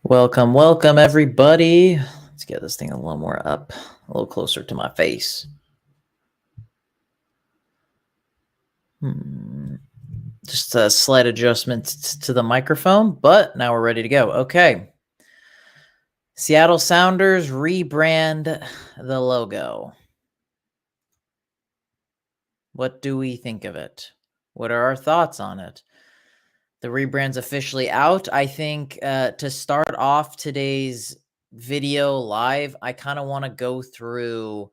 Welcome, welcome, everybody. Let's get this thing a little more up, a little closer to my face. Just a slight adjustment to the microphone, but now we're ready to go. Okay. Seattle Sounders rebrand the logo. What do we think of it? What are our thoughts on it? The rebrand's officially out. I think to start off today's video live, I kind of want to go through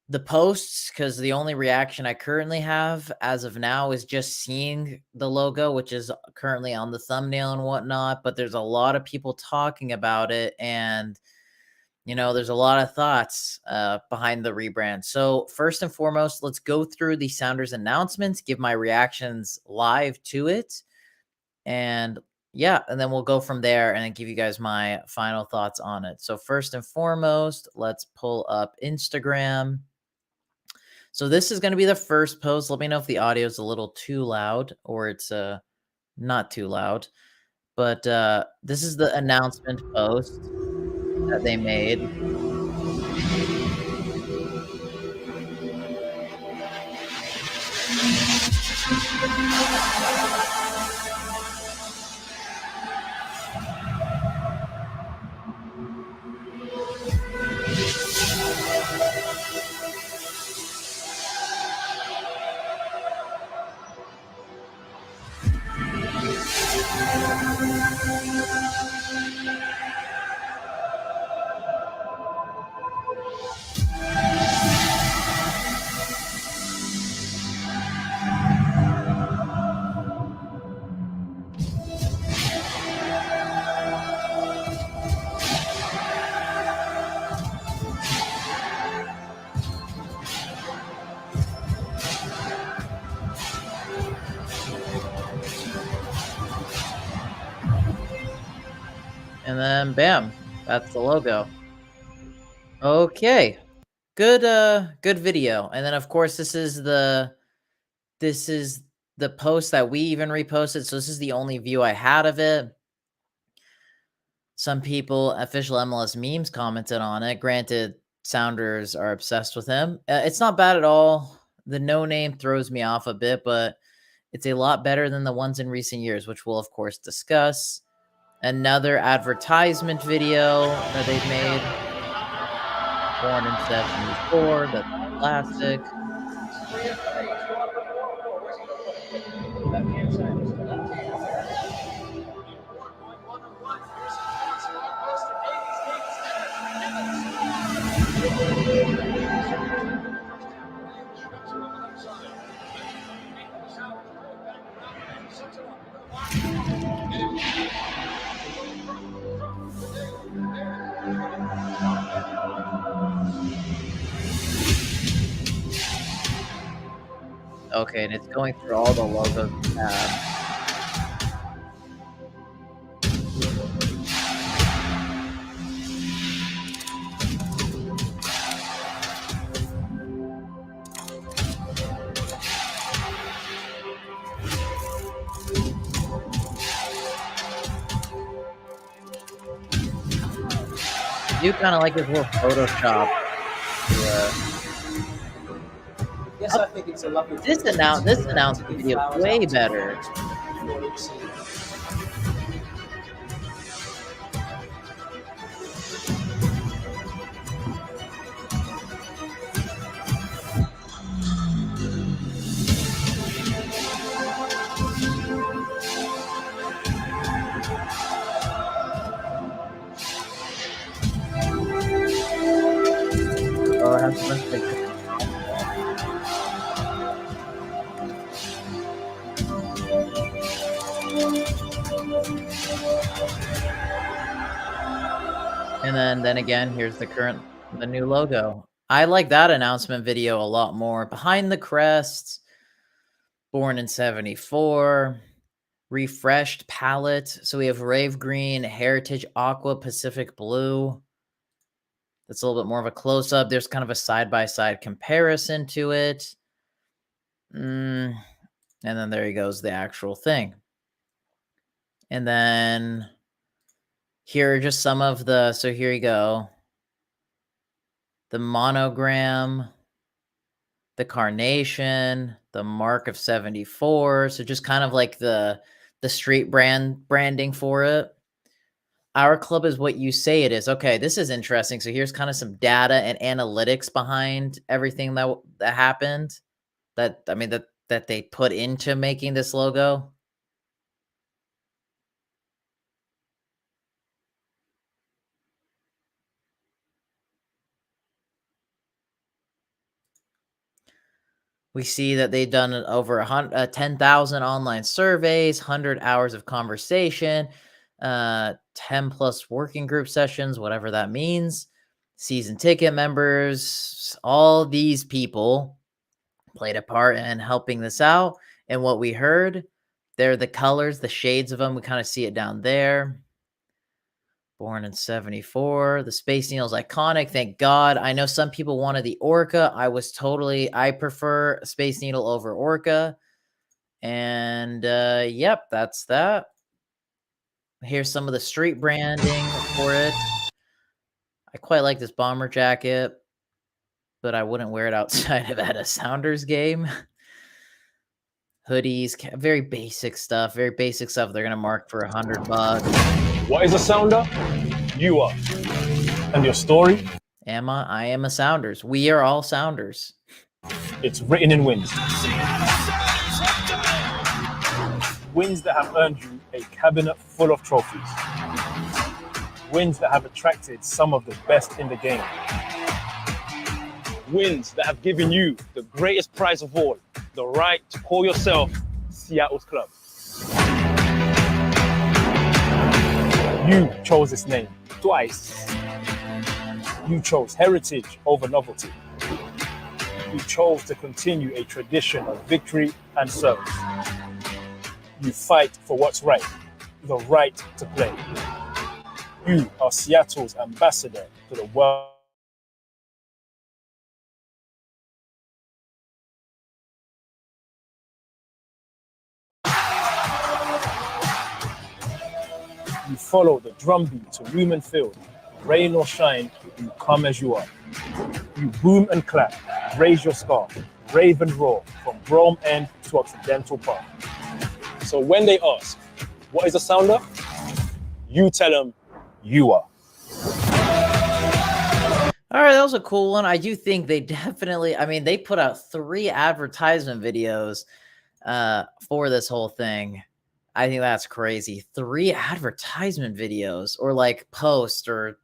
the posts because the only reaction I currently have as of now is just seeing the logo, which is currently on the thumbnail and whatnot. But there's a lot of people talking about it, and there's a lot of thoughts behind the rebrand. So first and foremost, let's go through the Sounders announcements, give my reactions live to it, and then we'll go from there and give you guys my final thoughts on it. So first and foremost, let's pull up Instagram. So this is going to be the first post. Let me know if the audio is a little too loud or it's not too loud. But this is the announcement post that they made. And then bam, that's the logo. Okay. Good video. And then of course this is the post that we even reposted. So this is the only view I had of it. Some people, official MLS memes, commented on it. Granted, Sounders are obsessed with him. It's not bad at all. The no name throws me off a bit, but it's a lot better than the ones in recent years, which we'll of course discuss. Another advertisement video that they've made. Born in 74, that's classic. Okay, and it's going through all the logos we have. I do kind of like his little Photoshop. Yes, I think it's a lovely. This announcement video is way better. Oh, it has a bunch of like and then again, here's the new logo. I like that announcement video a lot more. Behind the crest, born in 74, refreshed palette. So we have Rave Green, Heritage Aqua, Pacific Blue. That's a little bit more of a close-up. There's kind of a side-by-side comparison to it. And then there he goes, the actual thing. And then Here are just some of the, so here you go. The monogram, the carnation, the mark of 74. So just kind of like the street branding for it. Our club is what you say it is. Okay, this is interesting. So here's kind of some data and analytics behind everything that happened. That they put into making this logo. We see that they've done over 10,000 online surveys, 100 hours of conversation, 10 plus working group sessions, whatever that means. Season ticket members, all these people played a part in helping this out. And what we heard, they're the colors, the shades of them. We kind of see it down there. Born in 74. The Space Needle is iconic. Thank God. I know some people wanted the Orca. I prefer Space Needle over Orca. And yep, that's that. Here's some of the street branding for it. I quite like this bomber jacket, but I wouldn't wear it outside of at a Sounders game. Hoodies, very basic stuff. Very basic stuff. They're gonna mark for $100. What is a sounder? You are. And your story? I am a Sounders. We are all Sounders. It's written in wins. Wins that have earned you a cabinet full of trophies. Wins that have attracted some of the best in the game. Wins that have given you the greatest prize of all, the right to call yourself Seattle's club. You chose this name twice. You chose heritage over novelty. You chose to continue a tradition of victory and service. You fight for what's right, the right to play. You are Seattle's ambassador to the world. You follow the drumbeat to Lumen Field. Rain or shine, you come as you are. You boom and clap, raise your scarf, rave and roar from Brougham End to Occidental Park. So when they ask, what is a sounder? You tell them, you are. All right, that was a cool one. I do think they definitely, they put out 3 advertisement videos for this whole thing. I think that's crazy. 3 advertisement videos or like posts or,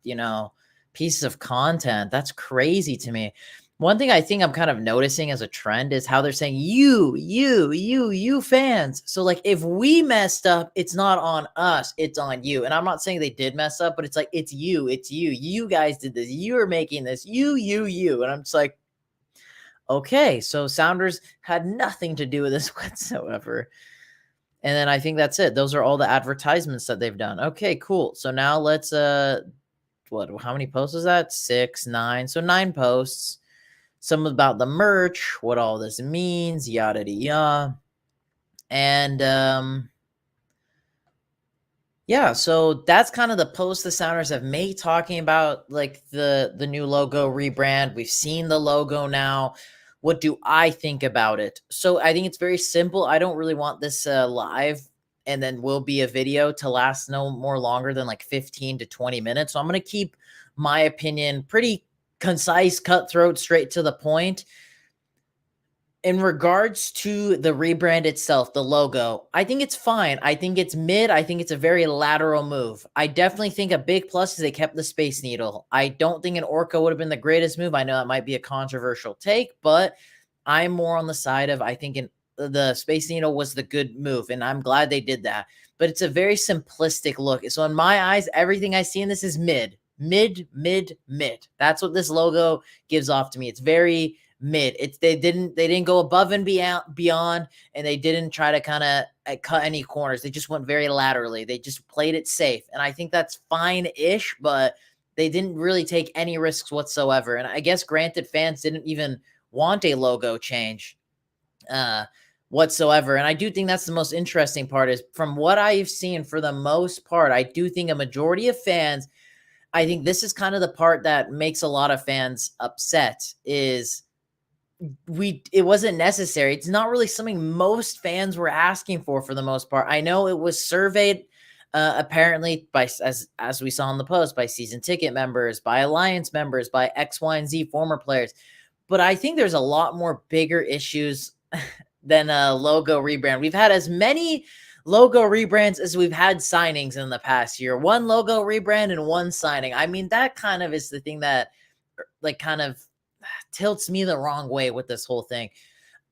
pieces of content. That's crazy to me. One thing I think I'm kind of noticing as a trend is how they're saying you fans. So like if we messed up, it's not on us, it's on you. And I'm not saying they did mess up, but it's like, it's you. You guys did this. You're making this. You. And I'm just like, okay, so Sounders had nothing to do with this whatsoever. And then I think that's it. Those are all the advertisements that they've done. Okay, cool. So now let's how many posts is that? 6, 9. So 9 posts. Some about the merch, what all this means, yada yada. And yeah, so that's kind of the post the Sounders have made talking about like the new logo rebrand. We've seen the logo now. What do I think about it? So I think it's very simple. I don't really want this live and then will be a video to last no more longer than like 15 to 20 minutes. So I'm going to keep my opinion pretty concise, cutthroat, straight to the point. In regards to the rebrand itself, the logo, I think it's fine. I think it's mid. I think it's a very lateral move. I definitely think a big plus is they kept the Space Needle. I don't think an Orca would have been the greatest move. I know that might be a controversial take, but I'm more on the side of I think the Space Needle was the good move, and I'm glad they did that. But it's a very simplistic look. So in my eyes, everything I see in this is mid. That's what this logo gives off to me. It's very mid. They didn't go above and beyond, and they didn't try to kind of cut any corners. They just went very laterally. They just played it safe, and I think that's fine-ish. But they didn't really take any risks whatsoever. And I guess granted, fans didn't even want a logo change. whatsoever. And I do think that's the most interesting part is from what I've seen for the most part, I do think a majority of fans, I think this is kind of the part that makes a lot of fans upset is it wasn't necessary. It's not really something most fans were asking for the most part. I know it was surveyed apparently by, as we saw in the post, by season ticket members, by alliance members, by X, Y, and Z former players. But I think there's a lot more bigger issues than a logo rebrand. We've had as many logo rebrands as we've had signings in the past year. One logo rebrand and one signing. I mean, that kind of is the thing that like kind of tilts me the wrong way with this whole thing.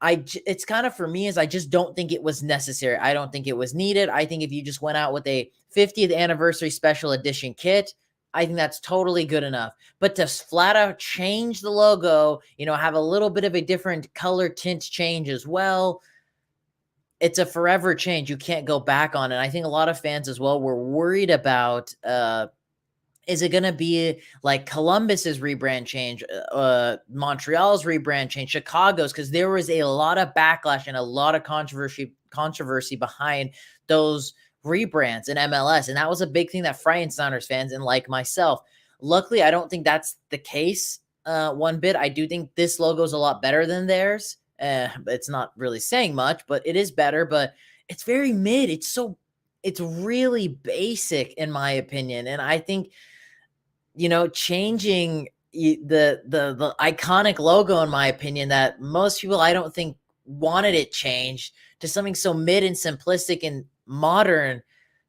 It's kind of for me is I just don't think it was necessary. I don't think it was needed. I think if you just went out with a 50th anniversary special edition kit, I think that's totally good enough. But to flat out change the logo, you know, have a little bit of a different color tint change as well, it's a forever change. You can't go back on it. I think a lot of fans as well were worried about is it going to be like Columbus's rebrand change, Montreal's rebrand change, Chicago's? Because there was a lot of backlash and a lot of controversy behind those rebrands in MLS. And that was a big thing that Frei and Sounders fans, and like myself, luckily, I don't think that's the case one bit. I do think this logo is a lot better than theirs. It's not really saying much, but it is better, but it's very mid. It's really basic in my opinion. And I think, you know, changing the iconic logo, in my opinion, that most people I don't think wanted it changed to something so mid and simplistic and modern.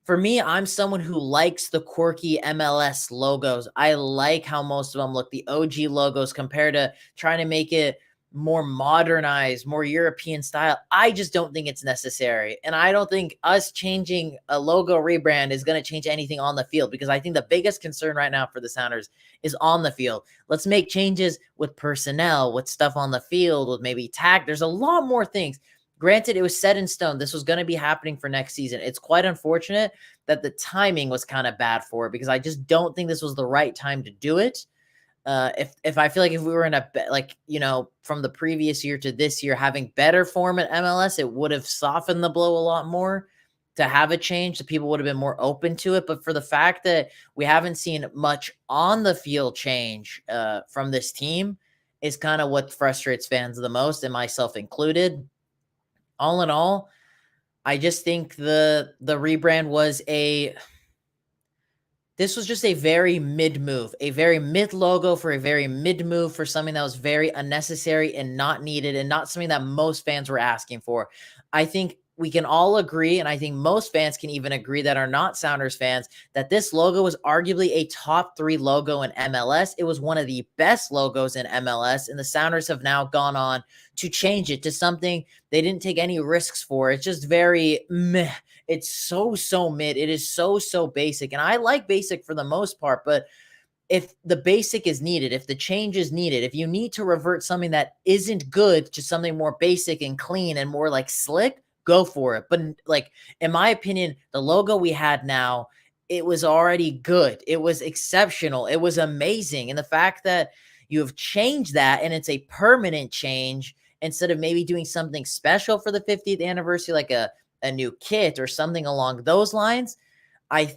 For me, I'm someone who likes the quirky MLS logos. I like how most of them look, the OG logos, compared to trying to make it more modernized, more European style. I just don't think it's necessary. And I don't think us changing a logo rebrand is going to change anything on the field, because I think the biggest concern right now for the Sounders is on the field. Let's make changes with personnel, with stuff on the field, with maybe tag. There's a lot more things. Granted, it was set in stone. This was going to be happening for next season. It's quite unfortunate that the timing was kind of bad for it, because I just don't think this was the right time to do it. If I feel like if we were in a, like, you know, from the previous year to this year, having better form at MLS, it would have softened the blow a lot more to have a change. The people would have been more open to it. But for the fact that we haven't seen much on the field change from this team is kind of what frustrates fans the most, and myself included. All in all, I just think the rebrand was this was just a very mid move, a very mid logo for a very mid move for something that was very unnecessary and not needed, and not something that most fans were asking for. I think we can all agree, and I think most fans can even agree that are not Sounders fans, that this logo was arguably a top 3 logo in MLS. It was one of the best logos in MLS, and the Sounders have now gone on to change it to something they didn't take any risks for. It's just very meh. It's so mid. It is so basic. And I like basic for the most part, but if the basic is needed, if the change is needed, if you need to revert something that isn't good to something more basic and clean and more like slick, go for it. But like, in my opinion, the logo we had now, it was already good. It was exceptional. It was amazing. And the fact that you have changed that and it's a permanent change, instead of maybe doing something special for the 50th anniversary, like a new kit or something along those lines, I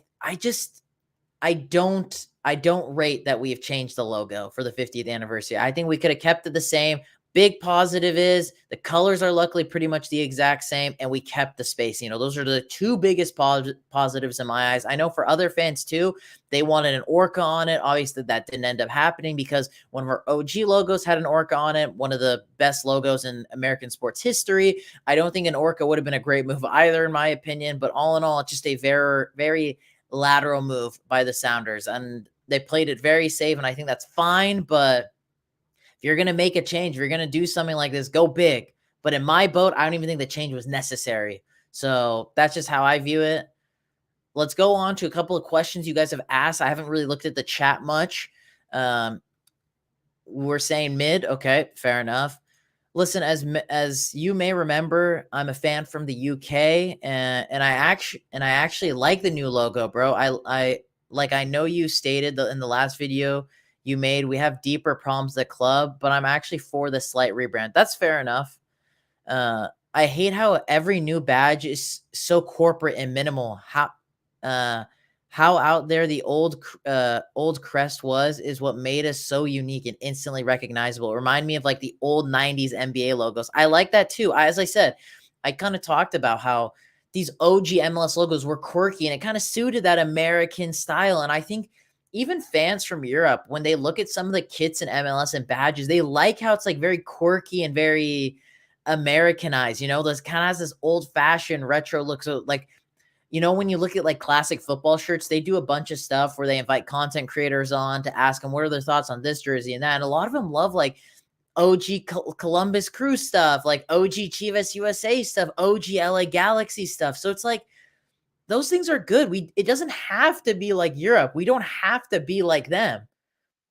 don't rate that we have changed the logo for the 50th anniversary. I think we could have kept it the same. Big positive is the colors are luckily pretty much the exact same, and we kept the space. You know, those are the 2 biggest positives in my eyes. I know for other fans too, they wanted an orca on it. Obviously, that didn't end up happening, because one of our OG logos had an orca on it, one of the best logos in American sports history. I don't think an orca would have been a great move either, in my opinion. But all in all, it's just a very, very lateral move by the Sounders, and they played it very safe, and I think that's fine. But if you're going to make a change, if you're going to do something like this, go big. But in my boat, I don't even think the change was necessary. So that's just how I view it. Let's go on to a couple of questions you guys have asked. I haven't really looked at the chat much. We're saying mid. Okay, fair enough. Listen, as you may remember, I'm a fan from the UK, and I actually like the new logo, bro. I know you stated in the last video you made, we have deeper problems at club, but I'm actually for the slight rebrand. That's fair enough. I hate how every new badge is so corporate and minimal. How out there the old crest is what made us so unique and instantly recognizable. Remind me of like the old 90s NBA logos. I like that too. As I said, I kind of talked about how these OG MLS logos were quirky and it kind of suited that American style. And I think even fans from Europe, when they look at some of the kits in MLS and badges, they like how it's like very quirky and very Americanized, this kind of has this old fashioned retro look. So like, when you look at like classic football shirts, they do a bunch of stuff where they invite content creators on to ask them what are their thoughts on this jersey and that. And a lot of them love like OG Columbus Crew stuff, like OG Chivas USA stuff, OG LA Galaxy stuff. So it's like, those things are good. It doesn't have to be like Europe. We don't have to be like them.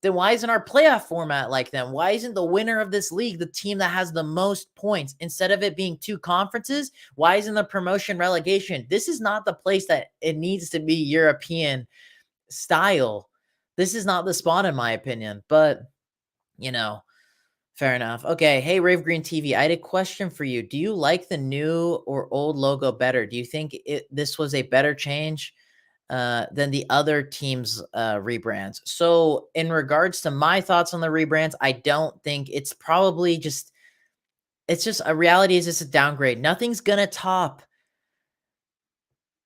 Then why isn't our playoff format like them? Why isn't the winner of this league the team that has the most points? Instead of it being 2 conferences, why isn't the promotion relegation? This is not the place that it needs to be European style. This is not the spot, in my opinion. But, fair enough. Okay. Hey, Rave Green TV, I had a question for you. Do you like the new or old logo better? Do you think this was a better change than the other teams' rebrands? So in regards to my thoughts on the rebrands, I don't think it's probably it's just a reality is just a downgrade. Nothing's going to top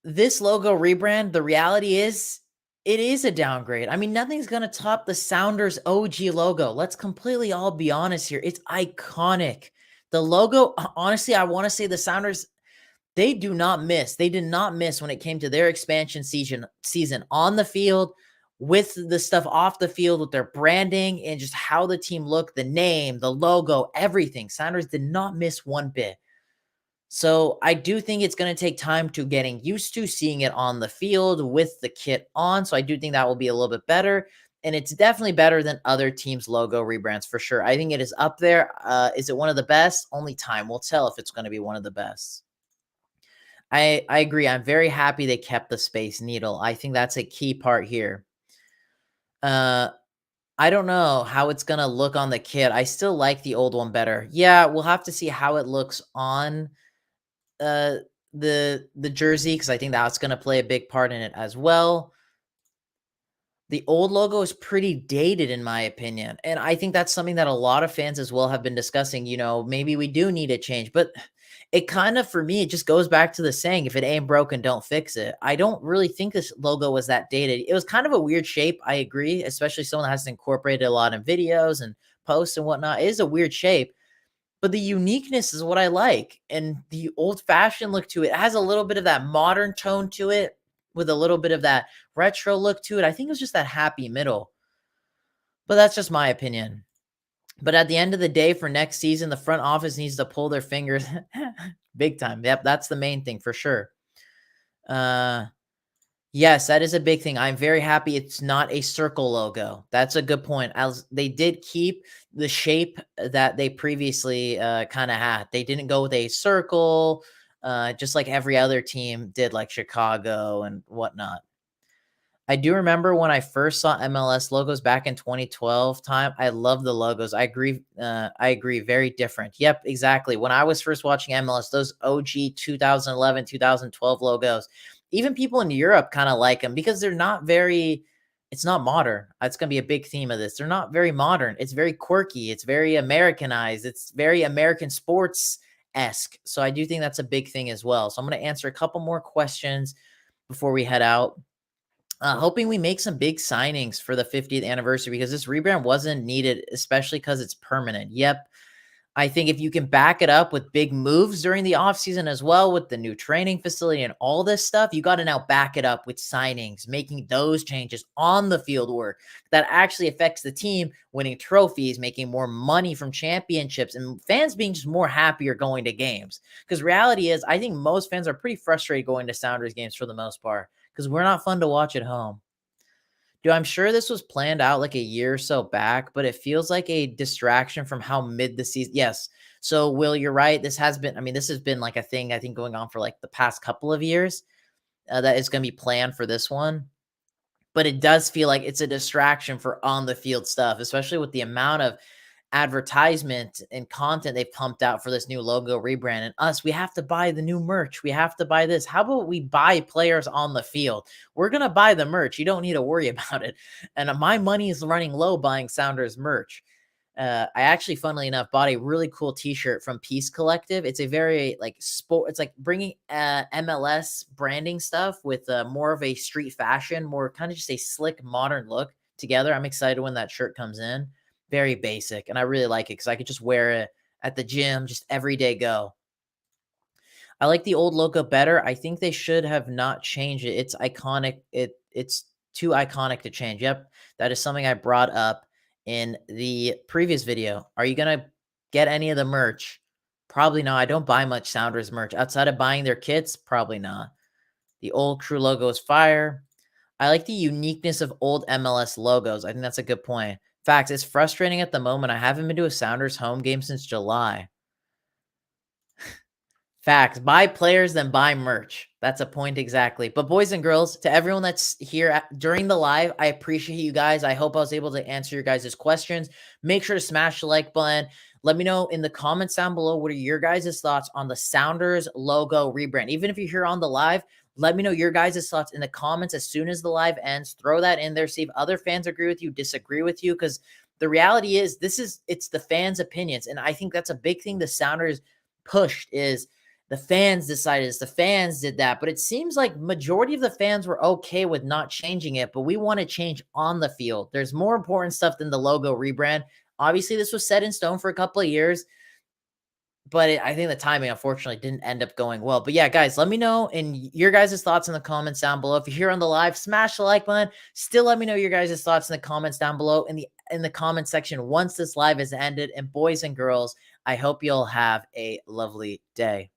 this logo rebrand. The reality is it is a downgrade. I mean, nothing's going to top the Sounders OG logo. Let's completely all be honest here. It's iconic. The logo, honestly, I want to say the Sounders, they do not miss. They did not miss when it came to their expansion season on the field, with the stuff off the field, with their branding and just how the team looked, the name, the logo, everything. Sounders did not miss one bit. So I do think it's going to take time to getting used to seeing it on the field with the kit on. So I do think that will be a little bit better. And it's definitely better than other teams' logo rebrands for sure. I think it is up there. Is it one of the best? Only time will tell if it's going to be one of the best. I agree. I'm very happy they kept the Space Needle. I think that's a key part here. I don't know how it's going to look on the kit. I still like the old one better. Yeah, we'll have to see how it looks on the jersey, because I think that's going to play a big part in it as well. The old logo is pretty dated, in my opinion. And I think that's something that a lot of fans as well have been discussing. Maybe we do need a change, but it kind of, for me, it just goes back to the saying, if it ain't broken, don't fix it. I don't really think this logo was that dated. It was kind of a weird shape. I agree, especially someone that has incorporated a lot in videos and posts and whatnot. It is a weird shape, but the uniqueness is what I like. And the old fashioned look to it has a little bit of that modern tone to it with a little bit of that retro look to it. I think it was just that happy middle, but that's just my opinion. But at the end of the day, for next season, the front office needs to pull their fingers big time. Yep, that's the main thing for sure. Yes, that is a big thing. I'm very happy it's not a circle logo. That's a good point. As they did keep the shape that they previously kind of had. They didn't go with a circle, just like every other team did, like Chicago and whatnot. I do remember when I first saw MLS logos back in 2012 time. I love the logos. I agree. Very different. Yep, exactly. When I was first watching MLS, those OG 2011, 2012 logos, even people in Europe kind of like them because they're not very, it's not modern. It's going to be a big theme of this. They're not very modern. It's very quirky. It's very Americanized. It's very American sports-esque. So I do think that's a big thing as well. So I'm going to answer a couple more questions before we head out. Hoping we make some big signings for the 50th anniversary, because this rebrand wasn't needed, especially because it's permanent. Yep. I think if you can back it up with big moves during the offseason as well, with the new training facility and all this stuff, you got to now back it up with signings, making those changes on the field work that actually affects the team, winning trophies, making more money from championships, and fans being just more happier going to games. Because reality is, I think most fans are pretty frustrated going to Sounders games for the most part, because we're not fun to watch at home. Dude, I'm sure this was planned out like a year or so back, but it feels like a distraction from how mid the season. Yes. So, Will, you're right. This has been like a thing, I think, going on for like the past couple of years that is going to be planned for this one. But it does feel like it's a distraction for on the field stuff, especially with the amount of advertisement and content they've pumped out for this new logo rebrand. And us, we have to buy the new merch. We have to buy this. How about we buy players on the field? We're going to buy the merch. You don't need to worry about it. And my money is running low buying Sounders merch. I actually, funnily enough, bought a really cool t-shirt from Peace Collective. It's a very like sport. It's like bringing MLS branding stuff with more of a street fashion, more kind of just a slick modern look together. I'm excited when that shirt comes in. Very basic, and I really like it because I could just wear it at the gym, just everyday go. I like the old logo better. I think they should have not changed it. It's iconic. It's too iconic to change. Yep, that is something I brought up in the previous video. Are you gonna get any of the merch? Probably not. I don't buy much Sounders merch outside of buying their kits. Probably not. The old crew logo is fire. I like the uniqueness of old MLS logos. I think that's a good point. Facts, it's frustrating at the moment. I haven't been to a Sounders home game since July. Facts, buy players, then buy merch. That's a point exactly. But boys and girls, to everyone that's here during the live, I appreciate you guys. I hope I was able to answer your guys' questions. Make sure to smash the like button. Let me know in the comments down below, what are your guys' thoughts on the Sounders logo rebrand? Even if you're here on the live, let me know your guys' thoughts in the comments as soon as the live ends. Throw that in there. See if other fans agree with you, disagree with you. Because the reality is, it's the fans' opinions. And I think that's a big thing the Sounders pushed is the fans decided this. The fans did that. But it seems like majority of the fans were okay with not changing it. But we want to change on the field. There's more important stuff than the logo rebrand. Obviously, this was set in stone for a couple of years. But I think the timing, unfortunately, didn't end up going well. But yeah, guys, let me know and your guys' thoughts in the comments down below. If you're here on the live, smash the like button. Still let me know your guys' thoughts in the comments down below in the comment section once this live has ended. And boys and girls, I hope you'll have a lovely day.